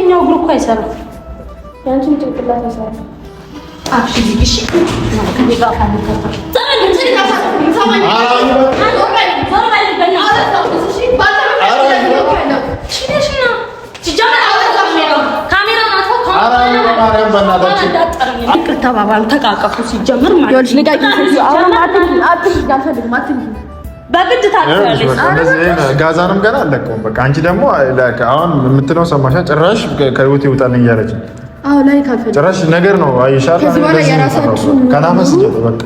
አንደኛው እግሩ እኮ አይሰራም። ያንቺን ጭንቅላት አይሰራም። አክሽ ዲግሽ ከቤት ጋር ካንተታ ተባባሉ ተቃቀፉ። ሲጀምር ማለት በግድ ታውቂያለሽ። ጋዛንም ገና አለቀውም። በቃ አንቺ ደግሞ አሁን የምትለው ሰማሻ? ጭራሽ ከህይወት ይውጣልኝ እያለች አዎ ላይ ካፈለ ጭራሽ ነገር ነው አይሻል። ከዚህ በኋላ የራሳችሁ ከናፈስ በቃ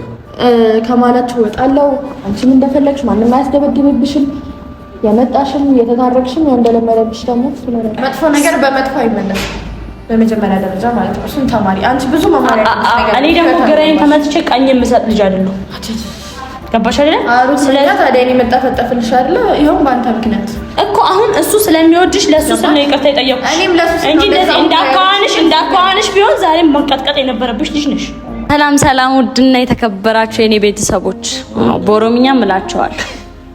ከማላችሁ ወጣለው። አንቺም እንደፈለግሽ ማንም አያስደበድብሽም። የመጣሽም የተታረቅሽም እንደለመደብሽ ደግሞ መጥፎ ነገር በመጥፎ አይመለስም። በመጀመሪያ ደረጃ ማለት ነው። እሱን ተማሪ አንቺ ብዙ መማሪያ እኔ ደግሞ ግራዬን ተመትቼ ቀኝ የምሰጥ ልጅ አይደለሁ። ገባሽ አይደል? ስለዚህ ታዲያ እኔ መጣፈጠፍልሽ አይደል? ይሄው ባንተ ምክንያት እኮ አሁን እሱ ስለሚወድሽ ለሱ ስለ ይቅርታ ይጠየቁ እኔም ለሱ እንጂ እንዳካዋንሽ ቢሆን ዛሬም መቀጥቀጥ የነበረብሽ ልጅ ነሽ። ሰላም ውድና የተከበራችሁ የኔ ቤተሰቦች በኦሮምኛም እላቸዋለሁ።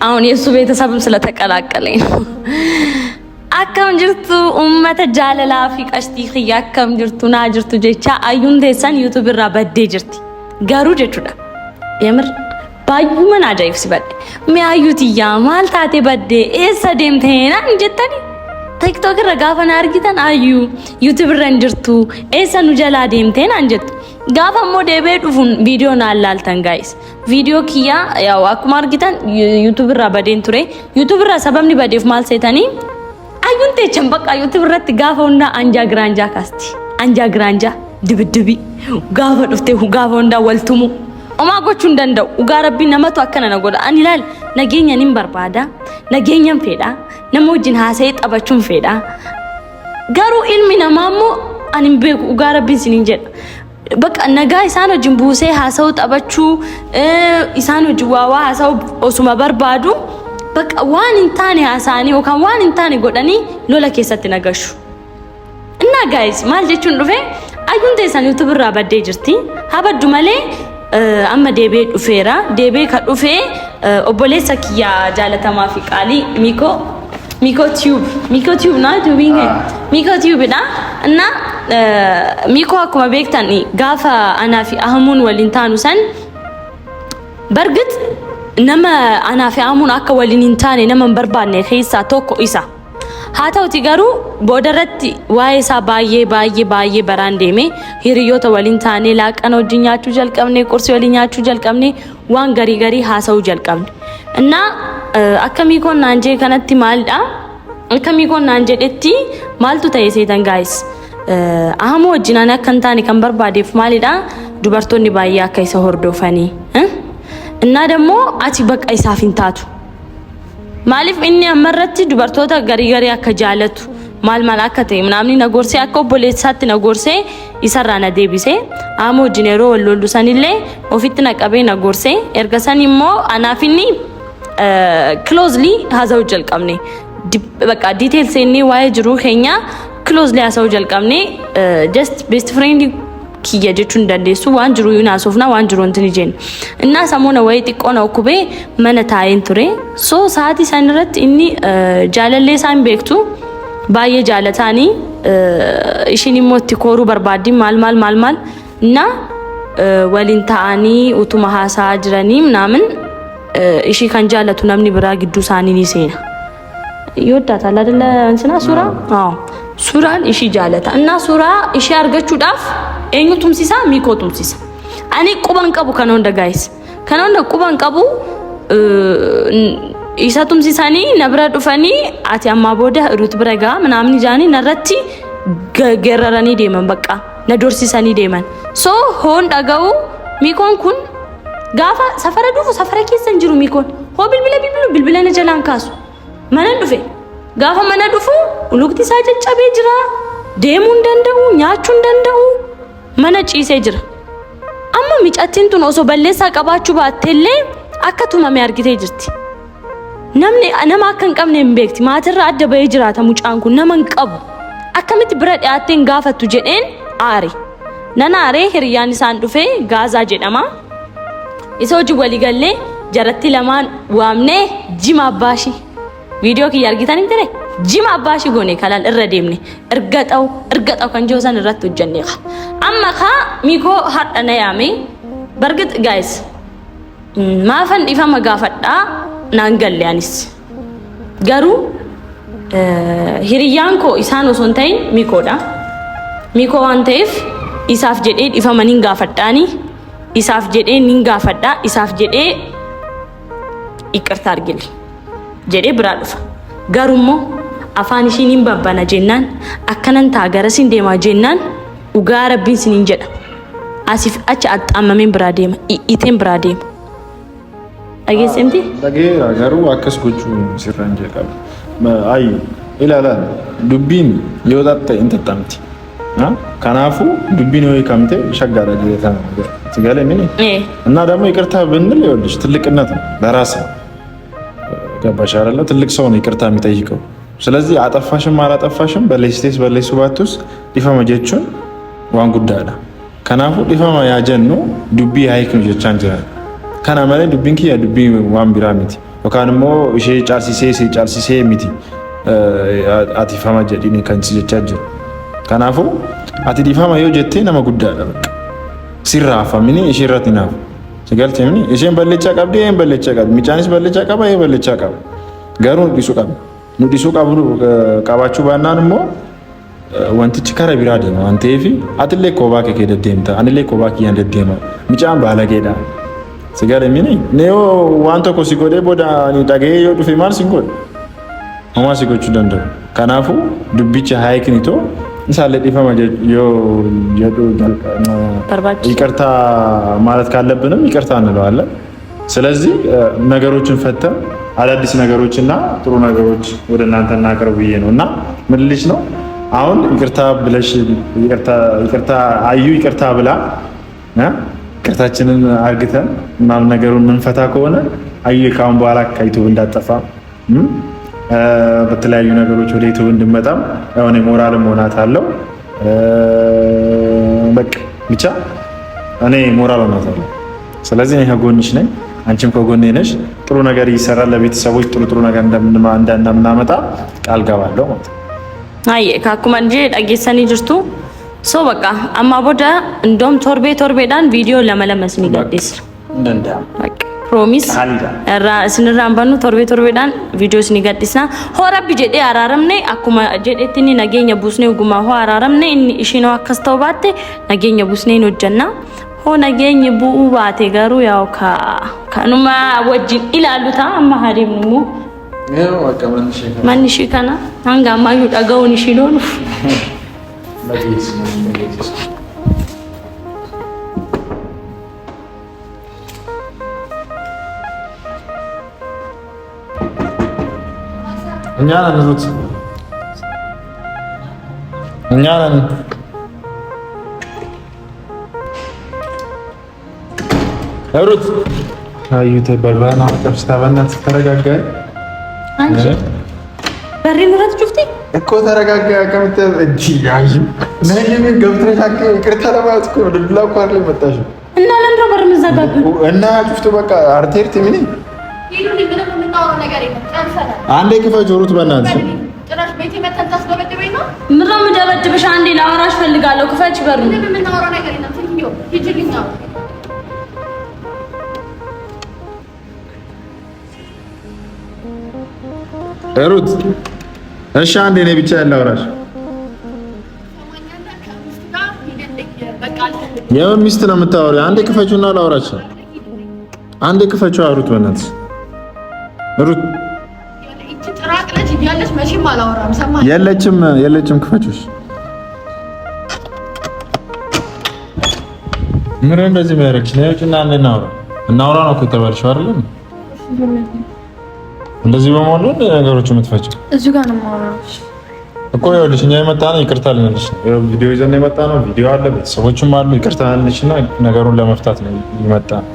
አሁን የሱ ቤተሰብም ስለተቀላቀለኝ ነው። አከም ጅርቱ ኡመተ ጃለላ ፊ ቀሽቲ ኺያ አከም ጅርቱ ና ጅርቱ ጀቻ አዩን ተሰን ዩቲዩብ ራ በዴ ጅርቲ ጋሩ ጀቹዳ የምር ባዩመን አጃይፍ ሲበድ ሚያዩትያ ማልታቴ በዴ ኤሰ ደምቴና እንጀተኒ ቲክቶክ ራ ጋፈና አርጊተን አዩ ዩቲዩብ ራ እንጅርቱ ኤሰ ኑ ጀላ ደምቴና እንጀት ጋፈሞ ደቤ ዱፉን ቪዲዮ ናላልተን ጋይስ ቪዲዮ ኪያ ያው አኩማ አርጊተን ዩቲዩብ ራ በዴን ቱሬ ዩቲዩብ ራ ሰበምኒ በዴፍ ማል ሰይተኒ አዩን ተቸም በቃ ዩቲዩብ ረት ጋፈውና አንጃ ግራንጃ ካስቲ አንጃ ግራንጃ ድብድቢ ጋፈ ዱፍቴ ጋፈውንዳ ወልቱሙ ኦማጎቹ እንደንደው ኡጋረቢ ነመቱ አከነ ነጎዳ አንይላል ነገኛንም በርባዳ ነገኛም ፌዳ ነሞጅን ሀሰይ ጠበቹን ፌዳ ጋሩ ኢልሚ ነማሞ አንም ቤኩ ኡጋረቢ ሲንጀ በቃ ነጋ ኢሳኖ ጅምቡሴ ሀሰው ጠበቹ ኢሳኖ ጅዋዋ ሀሰው ኦሱማ በርባዱ በቃ ዋን እንታኔ ሀሳኒ ወካን ዋን እንታኔ ጎዳኒ ሎላ ከሰት ነገሹ እና ጋይስ ማልጀቹን ዱፌ አዩን ተይሳን ዩቲዩብ ራ በዴ ጅርቲ ሀበዱ መሌ አመ ዴቤ ዱፌራ ዴቤ ከዱፌ ኦቦሌሳ ኪያ ጃለተማ ፊቃሊ ሚኮ ቲዩብ ና ቱቢንግ ሚኮ ቲዩብ ዳ እና ሚኮ አኩማ ቤክታኒ ጋፋ አናፊ አህሙን ወሊንታኑ ሰን በርግጥ ነማ አናፊ አህሙን አከ ወሊንታኔ ነመን በርባኔ ኸይሳ ቶኮ ኢሳ ሃታው ቲጋሩ ቦደረት ዋይሳ ባዬ በራንዴሜ ሂሪዮተ ወሊንታኔ ላቀነው ጅኛቹ ጀልቀምኔ ቁርስ ወሊኛቹ ጀልቀምኔ ዋን ገሪ ሃሳው ጀልቀምኔ እና አከሚኮን አንጄ ከነቲ ማልዳ አከሚኮን አንጄ ደቲ ማልቱ ተይሴተን ጋይስ አህሙ ወጅናና ከንታኔ ከንበርባዴፍ ማልዳ ዱበርቶኒ ባዬ አከይሰ ሆርዶፈኒ እና ደግሞ አቲ በቃ ኢሳፊንታቱ ማሊፍ እኔ አመረቲ ዱበርቶታ ገሪ አከጃለቱ ማል አከተ ምናምን ነገርሴ አኮቦሌሳት ነገርሴ ይሰራና ዴቢሴ አሞ ጂኔሮ ወሎሉ ሰኒሌ ኦፊት ነቀበ ነገርሴ ኤርገሰኒሞ አናፊኒ ክሎዝሊ ሀዛው ጀልቀምኔ በቃ ዲቴልስ እኔ ዋይ ጅሩ ኸኛ ክሎዝሊ ሀዛው ጀልቀምኔ ጀስት ቤስት ፍሬንድ ኪያ ጀቹ እንደንደሱ ዋንጅሩ ይናሶፍና ዋንጅሩ እንትን ይጀን እና ሰሞነ ወይ ጥቆና ኩቤ መነታይን ቱሬ ሶ ሳቲ ሰንረት እኒ ጃለሌ ሳን ቤክቱ ባየ ጃለታኒ እሺኒ ሞት ኮሩ በርባዲ ማል እና ወሊንታኒ ኡቱማ ሀሳ ጅረኒ ምናምን እሺ ካንጃለቱ ነምኒ ብራ ግዱ ሳኒኒ ሴና ይወዳታል አይደለ እንስና ሱራ አዎ ሱራን እሺ ጃለታ እና ሱራ እሺ አርገቹ ዳፍ ኤኙቱም ሲሳ ሚኮቱም ሲሳ አኔ ቁባን ቀቡ ከነው እንደ ጋይስ ከነው እንደ ቁባን ቀቡ ኢሳቱም ሲሳኒ ነብራ ዱፈኒ አቲ አማቦደ ሩት ብረጋ ምናምን ጃኒ ነረቲ ገረረኒ ደመን በቃ ነዶር ሲሳኒ ደመን ሶ ሆን ዳጋው ሚኮን ኩን ጋፋ ሰፈረ ዱፉ ሰፈረ ኬሰን ጅሩ ሚኮን ሆ bilbila ነጀላን ካሱ ማነን ዱፌ ጋፋ ማነ ዱፉ ሉክቲ ሳጨጨቤ ጅራ ደሙ እንደንደው ኛቹ እንደንደው ማነ ጪሴ ጅራ አማ ሚጫቲንቱን ኦሶ በለሳ ቀባቹ ባቴሌ አከቱማ ሚያርጊቴ ጅርቲ ነምኔ አነማ ከንቀምኔ ምቤክቲ ማትራ አደበ ይጅራታ ሙጫንኩ ነመን ቀቡ አከምት ብረድ ያቴን ጋፈቱ ጀዴን አሪ ነናሬ ህርያን ሳንዱፌ ጋዛ ጀደማ ኢሶጂ ወሊገሌ ጀረቲ ለማን ዋምኔ ጂማ ባሺ ቪዲዮ ኪ ያርጊታን እንተኔ ጂማ አባሺ ጎኔ ካላል እረዴምኔ እርገጣው kan ጆሳን እረቱ ጀኔኻ አማኻ ሚኮ ሀጠነ ያሜ በርግጥ ጋይስ ማፈን ዲፈማ ጋፈዳ ናንገሊያኒስ ገሩ ሂሪያንኮ ኢሳኖ ሶንታይን ሚኮዳ ሚኮ ዋንቴፍ ኢሳፍ ጀዴ ዲፈማ ኒንጋፈዳኒ ኢሳፍ ጀዴ ኒንጋፈዳ ኢሳፍ ጀዴ ይቅርታ አርግል ጀዴ ብራዱፋ ገሩሞ afaan ishiin babbana jennaan akkanan taagarasin deema jennaan ugaa rabbiin sinin jedha asif acha axxaamameen biraa deema iteen biraa deema dhageessemti dhageera garuu akkas gochuu sirran jedhama ay ilaalaan dubbiin yoo taate intattamti kanaafu dubbiin yoo kamte shaggaara jeetan ትገለ ምን እና ደግሞ ይቅርታ ብንል ይወልሽ ትልቅነት ነው ለራስ ገባሽ አይደለ ትልቅ ሰው ነው ይቅርታ የሚጠይቀው ስለዚህ አጠፋሽም አላጠፋሽም በለስቴስ በለሱባቱስ ዲፋማ ጀቹን ዋን ጉዳዳ ከናፉ ዲፋማ ያጀኑ ዱቢ ሃይክ ነው ጀቻንጀ ከና ማለት ዱቢንኪ ያ ዱቢ ዋን ቢራሚቲ ወካንሞ እሺ ጫርሲሴ ሚቲ አቲፋማ ጀዲኒ ከንቺ ጀቻጀ ከናፉ አቲ ዲፋማ ዮ ጀቴ ነማ ጉዳዳ በቃ ሲራፋ ምን እሺ ረቲናፍ ሲገልት ምን እሺን በለቻ ቀብዴ በለቻ ቀብ ሚጫንስ በለቻ ቀባ በለቻ ቀብ ጋሩን ዲሱ ቀብ ኑዲሱ ቀብሩ ቀባቹ ባናንሞ ወንቲች ከረ ቢራደ ነው አንቴፊ አትሌ ኮባከ ከደደምታ አንሌ ኮባኪ ያንደደማ ሚጫን ባለጌዳ ሲጋር ሚኒ ኔዮ ዋንቶ ኮሲጎዴ ቦዳ አኒ ዳጌ ዮዱ ፊማር ሲንጎድ ሆማ ሲጎቹ ደንደ ከናፉ ዱቢቻ ሃይክኒቶ እንሳለ ዲፋማ ዮ የዱ ይቅርታ ማለት ካለብንም ይቅርታ እንለዋለን ስለዚህ ነገሮችን ፈተን አዳዲስ ነገሮችና ጥሩ ነገሮች ወደ እናንተ እናቀርብ ብዬ ነውና ምን ልጅ ነው አሁን ይቅርታ ብለሽ ይቅርታ አዩ ይቅርታ ብላ ይቅርታችንን አርግተን ምናምን ነገሩን መንፈታ ከሆነ አዩ ካሁን በኋላ ከዩቲዩብ እንዳጠፋ በተለያዩ ነገሮች ወደ ዩቲዩብ እንድመጣም ያው ሞራልም ሆናት አለው በቃ ብቻ እኔ ሞራል ሆናት አለው ስለዚህ እኔ ከጎንሽ ነኝ አንቺም ከጎኔ ነሽ ጥሩ ነገር ይሰራል ለቤተሰቦች ጥሩ ነገር እንደምናመጣ ቃል ገባለሁ ማለት አይ ካኩማ እንጂ ዳጌሰኒ ጅርቱ ሶ በቃ አማ ቦዳ እንደም ቶርቤዳን ቪዲዮ ለመለመስ ንገዲስ እንደንዳ በቃ ፕሮሚስ ራ ስንራምባኑ ቶርቤዳን ቪዲዮስ ንገዲስና ሆረብ ጀዴ አራረምኔ አኩማ ጀዴትኒ ነገኛ ቡስኔ ጉማ ሆ አራረምኔ እሺ ነው አከስተውባቴ ነገኛ ቡስኔ ነው ጀና ሆነ ገኝ ቡኡባቴ ጋሩ ያው ካኑማ ወጅን ኢላሉታ አማሃሪም ነው ነው ማንሽ ካና አንጋማ ይዳጋውን ይሽሎን ለዲስ እኛ ነን ሩት አዩት በልባና ተፍስታበናት ተረጋጋይ አንቺ በሪን ረት ጁፍቲ እኮ ተረጋጋ ከመተ እጂ ያይ ነኝ ገብተሽ አከ ይቅርታ ለማለት እኮ ወደላ ቋር ላይ መጣሽ እና ለምሮ በር መዘጋብ እና ጁፍቱ በቃ አርቴርቲ ምን ይሉን ምንም የምናወራው ነገር የለም ጨርሰናል አንዴ ክፈጅ ሩት በእናትሽ ጭራሽ ቤቴ መተን ታስደበድበኝ ነው ምንም ደበድብሽ አንዴ ላወራሽ ፈልጋለሁ ክፈች በሩ ምንም የምናወራው ነገር የለም ትንዮ ሂጂልኝ ሩት እሺ አንዴ ነኝ ብቻ ያላወራሽ የምን ሚስት ነው የምታወሪው አንዴ ክፈቹና ላወራሽ አንዴ ክፈቹ ሩት በእናትሽ ሩት እቺ ጥራቅ ልጅ እያለች መቼም አላወራም ሰማኝ የለችም ክፈቹሽ ምን እንደዚህ ማረክሽ ነው እጭና እናውራ ነው እኮ ተባልሽው አይደል እንደዚህ በመሆኑ ነገሮች የምትፈጭ እዚህ ጋር ነው የማወራው እኮ ይኸውልሽ እኛ የመጣነው ይቅርታ ልንልሽ ነው ቪዲዮ ይዘን የመጣነው ቪዲዮ አለ ቤተሰቦችም አሉ ይቅርታ ልንልሽና ነገሩን ለመፍታት ነው የመጣነው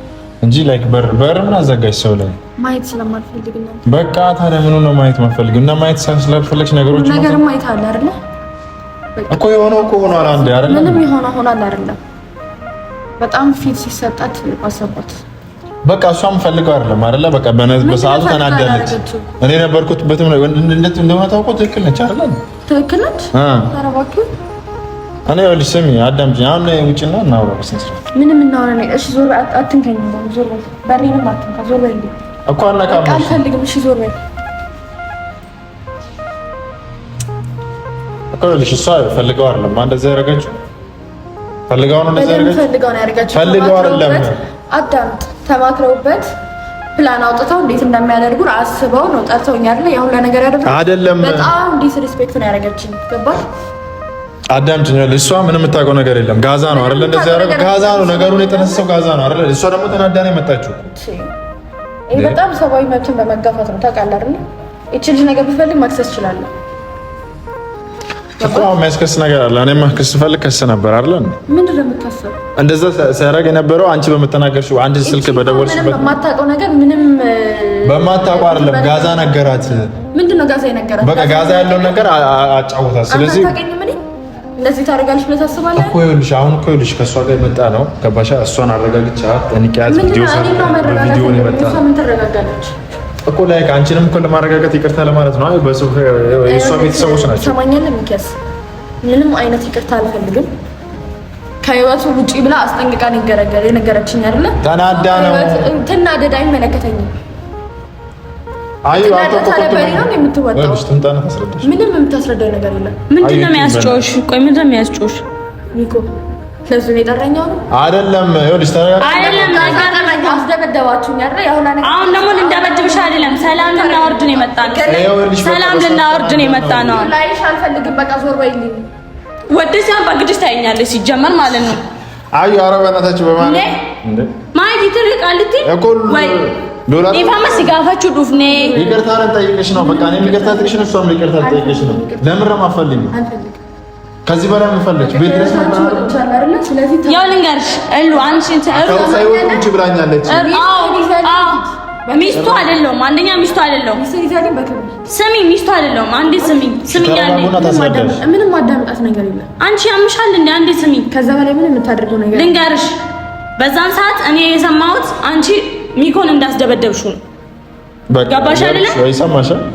እንጂ ላይክ በርና አዘጋጅ ሰው ላይ ማየት ስለማልፈልግ ነው በቃ ታዲያ ምኑ ነው ማየት ማፈልግ እና ማየት ስለፈለግሽ ነገሮች ነገር ማየት አለ አይደል እኮ የሆነው እኮ ሆኗል አንዴ አይደል ምንም ሆኗል አይደል በጣም ፊት ሲሰጣት ባሰባት በቃ እሷም ፈልገው አይደለም አይደለ? በቃ በሰዓቱ ተናደለች። እኔ ነበርኩበትም ነው እንደሆነ ታውቆ ትክክል ነች አይደለ? ትክክል ነች። ኧረ እባክህ እኔ ይኸውልሽ ስሚ አዳምጪኝ። አሁን ውጭና እናውራ በስንት ምንም እናውራ ነው። እሺ ዞር አትንከኝ። ዞር በል በሬንም አትንካ። ዞር በል እኮ አናካም። አልፈልግም። እሺ ዞር በል እኮ ይኸውልሽ እሷ ፈልገው አይደለም እንደዛ ያደረገችው። ፈልገው ነው እንደዛ ያደረገችው። ፈልገው አይደለም። አዳምጥ። ተማክረውበት ፕላን አውጥተው እንዴት እንደሚያደርጉ አስበው ነው ጠርተውኝ አይደለ? ያው ለነገር ያደረገው አይደለም። በጣም ዲስሪስፔክት ነው ያደረገችኝ። ገባሽ? አዳምጪኝ። እሷ ምንም የምታውቀው ነገር የለም። ጋዛ ነው አይደለ? እንደዛ ያደረገው ጋዛ ነው። ነገሩን የጠነሰሰው ጋዛ ነው አይደለ? እሷ ደግሞ ተናዳ ነው የመጣችው። ይሄ በጣም ሰብአዊ መብትን በመጋፋት ነው። ታውቃለህ አይደለ? እቺ ልጅ ነገር ብፈልግ ማክሰስ ይችላል እኮ። የሚያስከስ ነገር አለ። እኔማ ክስ ፈልግ ከስ ነበር አይደለ? ምንድን ነው የምታስበው? እንደዛ ሲያደርግ የነበረው አንቺ በምትናገርሽው አንድ ስልክ በደወልሽበት በማታውቀው ነገር ምንም በማታውቀው አይደለም። ጋዛ ነገራት። ምንድን ነው ጋዛ የነገራት? በቃ ጋዛ ያለውን ነገር አጫውታት። ስለዚህ እንደዚህ ታደርጋለች ብለህ ታስባለህ እኮ? ይኸውልሽ አሁን እኮ ይኸውልሽ ከእሷ ጋር የመጣ ነው ገባሻ? እሷን አረጋግጫት ጠንቂያት ቪዲዮ ነው የመጣ ምን ትረጋጋለች እኮ ላይ አንቺንም እኮ ለማረጋጋት ይቅርታ ለማለት ነው። አይ በሱፍ የእሷ ቤተሰቦች ናቸው። ሰማኛለህ ሚኪያስ፣ ምንም አይነት ይቅርታ አልፈልግም። ከህይወቱ ውጪ ብላ አስጠንቅቃ የነገረችኝ አይደለ? ተናዳ ነው። ትናደድ፣ አይመለከተኝም። አይ ምንም የምታስረዳኝ ነገር የለም። ምንድን ነው የሚያስጮሽ? ቆይ ምንድን ነው የሚያስጮሽ? ሚኮ ለዚህ ነው የጠራኛው አይደለም? ይኸውልሽ አይደለም አስደበደባችሁኝ አይደል? አሁን ደግሞ ልንደበድብሽ አይደለም፣ ሰላም ልናወርድ ነው የመጣነው። ሰላም ልናወርድ ነው የመጣነው። ላይሽ አልፈልግም። በቃ ዞር በይልኝ። ወደዚያ በግድሽ ታይኛለሽ ሲጀመር ማለት ነው። አዩ ኧረ በእናታችሁ በማለት እንዴ ማይ ይትርቃልቲ ወይ ኢፋማ ሲጋፋችሁ ዱፍኔ ይቅርታ ልጠይቅሽ ነው። በቃ እኔም ይቅርታ ልጠይቅሽ ነው፣ እሷም ይቅርታ ልጠይቅሽ ነው። ለምን ረማፈልኝ? ከዚህ በላይ የምፈልግ ቤት ድረስ ያው ልንገርሽ እሉ አንቺ ሳይወጡ ብላኛለች። ሚስቱ አይደለሁም። አንደኛ ሚስቱ አይደለሁም። ስሚ ሚስቱ አይደለሁም። አንዴ ስሚኝ አንዴ። ምንም ማዳምጣት ነገር የለም። አንቺ ያምሻል እንዴ? አንዴ ስሚኝ። ከዛ በላይ ምንም የምታደርገው ነገር ልንገርሽ። በዛን ሰዓት እኔ የሰማሁት አንቺ ሚኮን እንዳስደበደብሽው ነው። ገባሽ አይደለ?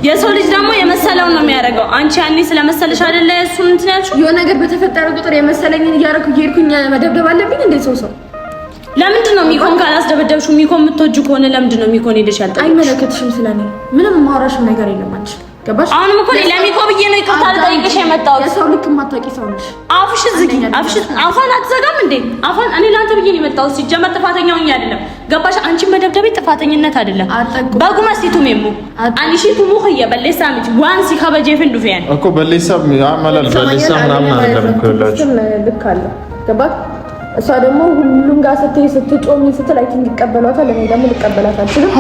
የሰው ልጅ ደግሞ የመሰለውን ነው የሚያደርገው። አንቺ ያኔ ስለመሰለሽ አይደለ እሱን እንትን ያልሽው። የሆነ ነገር በተፈጠረ ቁጥር የመሰለኝን እያደረኩ እየሄድኩኝ መደብደብ አለብኝ እንዴ? ሰው ለምንድን ነው ሚኮን ካላስደበደብሽው? ሚኮን የምትወጂው ከሆነ ለምንድን ነው ሚኮን ሄደሽ ያልጠየቅሽው? አይመለከትሽም። ስለኔ ምንም ማውራሽም ነገር የለም አንቺ። ገባሽ? አሁንም እኮ ለሚኮ ብዬ ነው ይቅርታ ልጠይቅሽ የመጣሁት። የሰው ልክ የማታውቂ ሰው ነሽ። አፍሽ ዝጊ። አፋን አትዘጋም እንዴ? አፋን እኔ ላንተ ብዬ ነው የመጣሁት። ሲጀመር ጥፋተኛው እኛ አይደለም። ገባሽ? አንቺ መደብደቤ ጥፋተኝነት አይደለም። ባጉማስቲቱ ሜሙ አንሺቱ ሙኸየ በለሳ ምት ዋንሲ ከበጀፍን ዱፊያን እኮ በለሳ አማላል በለሳ ምናምን አይደለም እኮ ያላችሁ ልክ አለ። ገባሽ? እሷ ደግሞ ሁሉም ጋር ስትጮም ስትል አይ ቲንክ ይቀበሏታል። እኔ ደግሞ ልቀበላት አልችልም።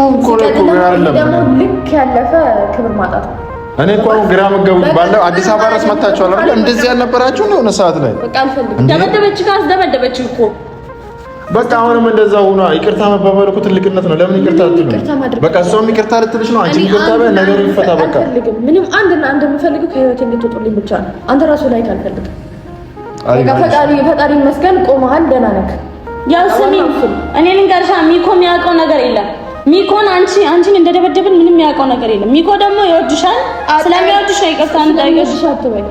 ደግሞ ልክ ያለፈ ክብር ማጣት ነው። እኔ እኮ ግራ መገቡ ባለው አዲስ አበባ ድረስ መጣችሁ አይደል? እንደዚህ ያልነበራችሁ ነው የሆነ ሰዓት ላይ በቃ አልፈልግም። ደበደበች እኮ በቃ አሁንም እንደዛ ሆኗ። ይቅርታ መባባል እኮ ትልቅነት ነው። ለምን ይቅርታ አትሉም? በቃ እሷም ይቅርታ ልትልሽ ነው። አንቺ ይቅርታ በይ፣ ነገሩ ይፈታ። በቃ አልፈልግም። ምንም አንድና አንድ የምፈልገው ከህይወቴ እንድትወጡልኝ ብቻ ነው። አንተ ራሱ ላይ ካልፈልግ በቃ ፈጣሪ ይመስገን ቆመሃል፣ ደህና ነህ። ያው ስሚ እኔ ልንገርሻ፣ ሚኮ የሚያውቀው ነገር የለም። ሚኮን አንቺን እንደደበደብን ምንም የሚያውቀው ነገር የለም። ሚኮ ደግሞ ይወድሻል። ስለሚወድሽ ነው ይቅርታ እንጠይቅሽ አትበይ።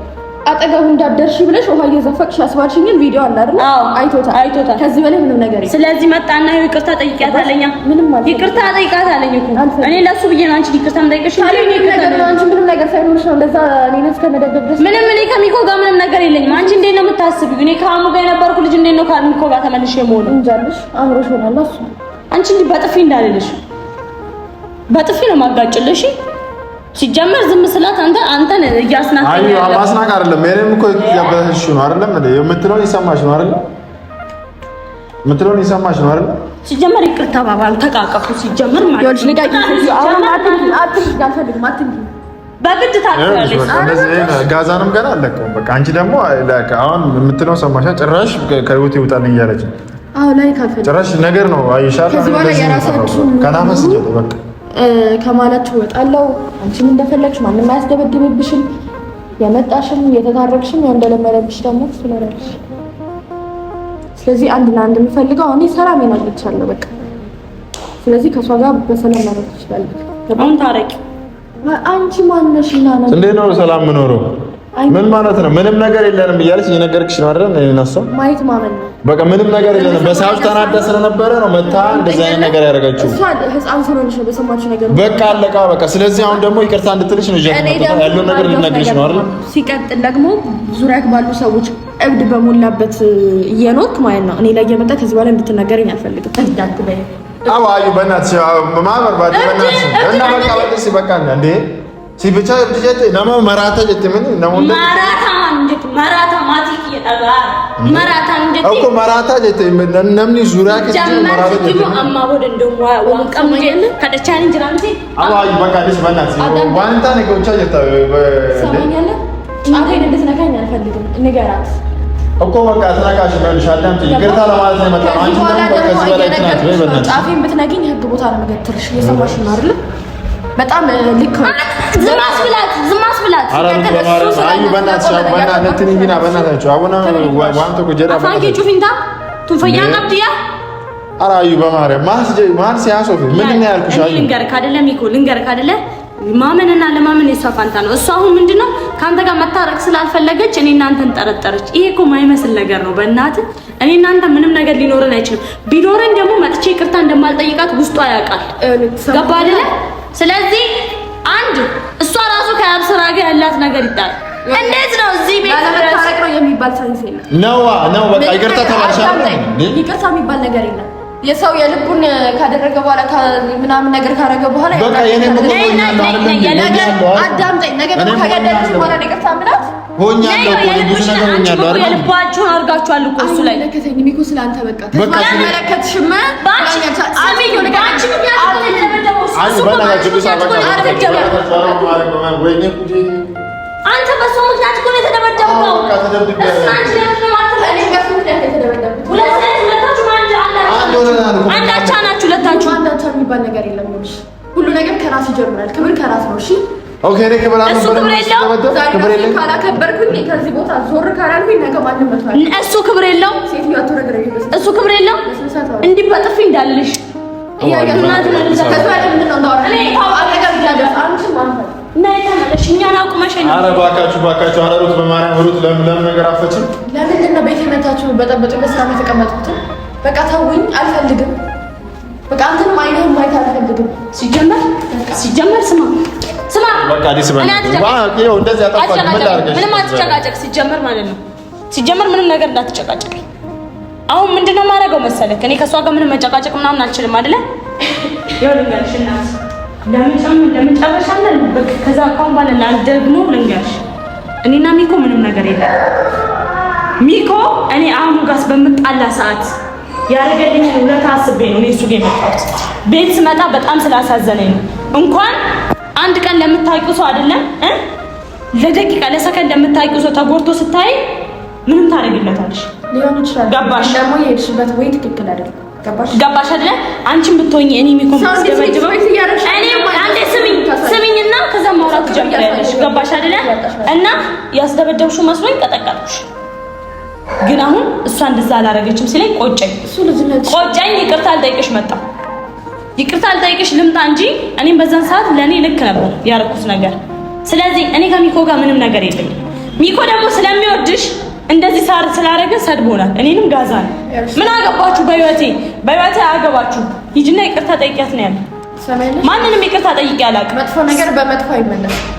አጠገቡ እንዳደርሽ ብለሽ ውሃ እየዘፈቅሽ አስባልሽኝን ቪዲዮ አለ አይደል? አይቶታል። ከዚህ በላይ ምንም ነገር የለም። ስለዚህ መጣና ይቅርታ ጠይቂያታለኝ። ምንም ማለት ይቅርታ ጠይቃታለኝ እኮ እኔ ለሱ ብዬ ነው አንቺ ይቅርታ ጠይቅሽ። አንቺ ምንም ነገር ሳይሆንሽ ነው እንደዛ እኔን እስከመደብደብ ድረስ። ምንም እኔ ከሚኮ ጋር ምንም ነገር የለኝም። አንቺ እንዴት ነው የምታስቢው? እኔ ከአሙ ጋር የነበርኩ ልጅ እንዴት ነው ከሚኮ ጋር ተመልሼ የምሆነው? እንጃልሽ አምሮሽ ሆናል እሱ። አንቺ እንዲህ በጥፊ እንዳልልሽ በጥፊ ነው ማጋጭልሽ። ሲጀመር ዝም ስላት አንተን እያስናቀኝ ነው። አይ ማስናቅ አይደለም። እኔም እኮ ያበለሽ ነው አይደለም እንዴ? የምትለውን ይሰማሽ ነው አይደል? የምትለውን ይሰማሽ ነው አይደል? ሲጀመር ይቅርታ ባባል ተቃቀፉ። ሲጀመር ማለት ይኸውልሽ ልጋጭ አሁን አትንኪ በግድ ታውቂያለሽ። እንደዚህ ጋዛንም ገና አለቀው። በቃ አንቺ ደግሞ አሁን የምትለውን ሰማሽ። ጭራሽ ከህይወት ይውጣልኝ እያለች አዎ ላይ ካልፈለግሽ ጭራሽ ነገር ነው። አይሻል ከዚህ በኋላ የራሳችሁ ከናፈስ ጀምሮ በቃ ከማላችሁ እወጣለሁ። አንቺም እንደፈለግሽ ማንም አያስደበድብብሽም። የመጣሽም የተታረቅሽም ያው እንደለመደብሽ ደግሞ ትኖሪያለሽ። ስለዚህ አንድና አንድ የምፈልገው እኔ ሰላሜን አግኝቻለሁ። በቃ ስለዚህ ከሷ ጋር በሰላም ማውራት ትችላለህ። አሁን ታረቂ። አንቺ ማነሽ እና ነው እንዴት ነው ሰላም የምኖረው? ምን ማለት ነው? ምንም ነገር የለንም እያለች እየነገርክሽ ነው አይደል? እኔ እናሷ ማየት ማመን ነው። በቃ ምንም ነገር የለንም። በሰዓቱ ተናዳ ስለነበረ ነው መታ እንደዚህ አይነት ነገር ያደረገችው። እሷ ህፃን ስለሆነች ነው በሰማችሁ ነገር። በቃ አለቃ በቃ። ስለዚህ አሁን ደግሞ ይቅርታ እንድትልሽ ነው ያለው ነገር ልነግርሽ ነው አይደል? ሲቀጥል ደግሞ ዙሪያክ ባሉ ሰዎች እብድ በሞላበት እየኖርክ ማለት ነው። እኔ ላይ እየመጣ ከዚህ በኋላ እንድትናገረኝ አልፈልግም። እንዳትበይ አዋዩ በእናትሽ ማመር ባዲ በእናትሽ እና በቃ በቃ በቃ እንዴ ሲብቻ ብጀት ነሞ መራታ ጀት ምን ነሞ መራታ እንዴት መራታ ማቲክ ይጣጋ መራታ እንዴት እኮ መራታ ጀት ነምኒ ዙሪያ ከዚህ መራታ ጀት አማ ወደ እንደው ወንቀም ጀት ከደቻኒ ጅራንቲ አዋዩ በቃ ደስ በእናትሽ ዋንታ ነገውቻ ጀት ሰማኛለ ጫፌን እንድትነካኝ አልፈልግም። ንገራት እኮ በቃ ተናካሽ መልሽ አዳምጪ። ይቅርታ ለማለት ነው የመጣው። አንቺ ደግሞ ከዚህ በላይ ትናት ወይ በእናትሽ ጫፌን ብትነግኝ ህግ ቦታ ነው የምገትርሽ። እየሰማሽ ነው አይደል? በጣም ልክ ነው። ዝም አስብላት። አዩ በእናትሽ በእናትሽ እንትንኝና በእናታችሁ አቡና ዋንቶ ኩጀራ አፋንኪ ጩፊንታ ቱፈያ ቀብዲያ አራዩ በማርያም ማን ሲያሶፍ ምንድን ነው ያልኩሽ? አዩ ልንገርክ አይደለ ማመንና ለማመን የሷ ፋንታ ነው። እሷ አሁን ምንድነው ካንተ ጋር መታረቅ ስላልፈለገች እኔ እናንተን ጠረጠረች። ይሄ እኮ ማይመስል ነገር ነው። በእናትህ እኔ እናንተ ምንም ነገር ሊኖረን አይችልም። ቢኖረን ደግሞ መጥቼ ይቅርታ እንደማልጠይቃት ውስጧ ያውቃል። ገባ አይደለ? ስለዚህ አንድ እሷ ራሱ ከአብስራ ጋር ያላት ነገር ይጣል። እንዴት ነው እዚህ ቤት ታረቅ ነው የሚባል ሳይንስ የለም። ነው በቃ ይቅርታ ተባልሻል። ይቅርታ የሚባል ነገር የለም። የሰው የልቡን ካደረገ በኋላ ምናምን ነገር ካደረገ በኋላ በቃ የኔም እኮ ሆኛለሁ አይደል? አዳምጠኝ። ነገር ደግሞ ከገደልሽ በኋላ ይቅርታ ምናምን ሆኛለሁ እኮ ብዙ ነገር ሆኛለሁ አይደል? የልባችሁን አድርጋችኋል እኮ እሱ ላይ ለከተኝ ሚኮ ስላንተ በቃ ተመለከትሽም ባንቺ አሚዮ ለጋንቺ አንተ በሱ ምክንያት እኮ ነው የተደበደብከው። አንዳቻ ናችሁ ሁለታችሁ። አንዳቻ የሚባል ነገር የለም። ሁሉ ነገር ከራስ ይጀምራል። ክብር ከራስ ነው። እሺ ኦኬ። እኔ ክብር አለ ክብር የለውም። ካላከበርኩኝ ከዚህ ቦታ ዞር ካላልኩኝ ነገ ማንም መጥቷል። እሱ ክብር የለውም። ሴትዮዋ ተረግረኝ። እሱ ክብር የለውም። እንዲህ በጥፊ እንዳልልሽ ያያናት ነው። እኛን አቁመሽ ነው። ኧረ እባካችሁ ኧረ ሩት በማርያም ሩት ለምን ነገር አፈችም? ለምንድን ነው ቤት የመታችሁ? በጠበጡ በስራ የተቀመጥኩት በቃ ተውኝ፣ አልፈልግም። በቃ አንተንም አይነህም ማየት አልፈልግም። ሲጀመር ስማ በቃ ዲስ ባንክ እንደዚህ አጣፋች ምን ላድርግሽ? ምንም አትጨቃጨቅ። ሲጀመር ምንም ነገር እንዳትጨቃጨቅ። አሁን ምንድነው ማድረገው መሰለክ? እኔ ከሷ ጋር ምንም መጨቃጨቅ ምናምን አልችልም አይደለ? ይኸውልሽ እናት ለምን ጨረሻለን? በቃ ከዛ አሁን ባለ ደግሞ ልንገርሽ፣ እኔና ሚኮ ምንም ነገር የለም። ሚኮ እኔ አህሙ ጋር በምጣላ ሰዓት ያደረገልኝ ውለታ አስቤ ነው እኔ እሱ ጋር የመጣሁት። ቤት ስመጣ በጣም ስላሳዘነኝ ነው። እንኳን አንድ ቀን ለምታውቂው ሰው አይደለም ለደቂቃ ለሰከንድ ለምታውቂው ሰው ተጎድቶ ስታይ ምንም ታደርጊለታለሽ። ሊሆን ይችላል። ገባሽ? ደግሞ የሄድሽበት ወይ ትክክል አይደለም። ገባሽ አይደለ? አንቺም ብትሆኚ እኔ ሚኮም ስደበድበው እኔ አንዴ ስሚኝና ከዛ ማውራት ትጀምሪያለሽ። ገባሽ አይደለ? እና ያስደበደብሽው መስሎኝ ቀጠቀጥኩሽ። ግን አሁን እሷ እንደዛ አላረገችም ሲለኝ ቆጨኝ። ይቅርታ አልጠይቅሽ መጣሁ። ይቅርታ አልጠይቅሽ ልምጣ እንጂ እኔም በዛን ሰዓት ለእኔ ልክ ነበር ያደረኩት ነገር። ስለዚህ እኔ ከሚኮ ጋር ምንም ነገር የለኝም። ሚኮ ደግሞ ስለሚወድሽ እንደዚህ ስላደረገ ሰድቦናል። እኔንም ጋዛን ምን አገባችሁ? በህይወቴ አያገባችሁ። ሂጂና ይቅርታ ጠይቂያት ነው ያለው። ማንንም ይቅርታ ጠይቄ አላውቅም። መጥፎ ነገር በመጥፎ አይመለስም።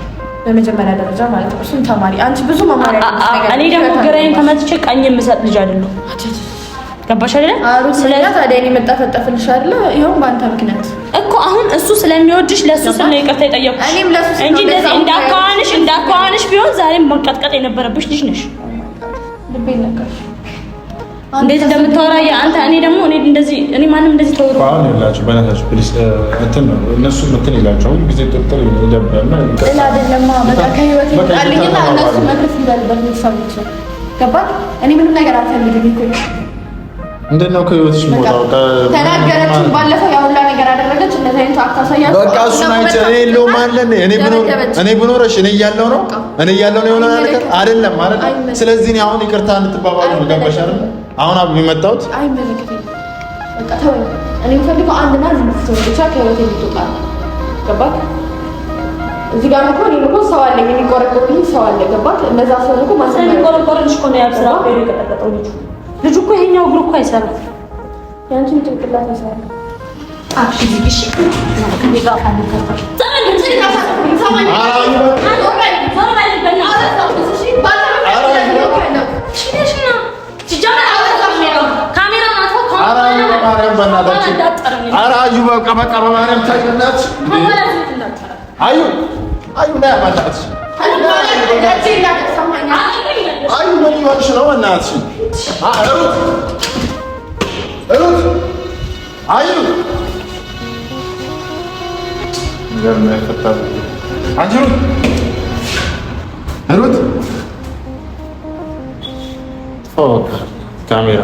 በመጀመሪያ ደረጃ ማለት ነው። እሱን ተማሪ አንቺ ብዙ መማሪያ እኔ ደግሞ ግራዬን ተመትቼ ቀኝ የምሰጥ ልጅ አይደለሁ። ገባሽ አይደለ? ስለዚህ ታዲያ እኔ መጣፈጠፍልሽ አይደለ? ይሄው በአንተ ምክንያት እኮ አሁን እሱ ስለሚወድሽ ለሱ ስለ ይቅርታ የጠየቅኩሽ እኔም ለሱ እንጂ እንደዚህ እንዳካዋንሽ ቢሆን ዛሬም መቀጥቀጥ የነበረብሽ ልጅ ነሽ። ልቤ ነካሽ። እንዴት እንደምታወራ አንተ። እኔ ደግሞ እኔ ማንም እንደዚህ ተወሩ አሁን ይላችሁ በእናታችሁ ፕሊስ እንትን ነው እነሱ እንትን ይላችሁ አሁን ጊዜ ጥርጥር ይደብራልና እላ አይደለም። በቃ ከህይወት ይጣልኝና እነሱ መድረስ ይላልበት ሰዎች ገባክ? እኔ ምንም ነገር አልፈልግም እኮ እንደነው ከህይወትሽ ሞታው ተናገረች። ባለፈው ያው ሁላ ነገር አደረገች። እንደዚህ አይነት አታሳያችሁ። በቃ እሱ ናይቼ የለውም ማለት እኔ ብኖርሽ እኔ እያለሁ ነው የሆነ ነገር አይደለም ማለት። ስለዚህ እኔ አሁን ይቅርታ እንድትባባሉ ነው። ገባሽ አይደል? አሁን አብ የሚመጣውት አይመለከተኝም። በቃ ተወኝ። እኔ የምፈልገው አንድና አንድ ብቻ ከህይወቴ እንድትወጣ ገባክ? እዚህ ጋር እኮ እኔ እኮ ሰው አለኝ የሚቆረቆርልኝ ሰው አለ ገባክ? እነዛ ሰው እኮ ማሰብ የሚቆረቆርልሽ እኮ ነው ያብስራ ሄዶ የቀጠቀጠው ልጁ እኮ ይሄኛው እግሩ እኮ አይሰራም። ያንቺን ጭንቅላት አይሰራም። አክሽ ዲግሽ ከሚጋፋ ነው ሩት ካሜራ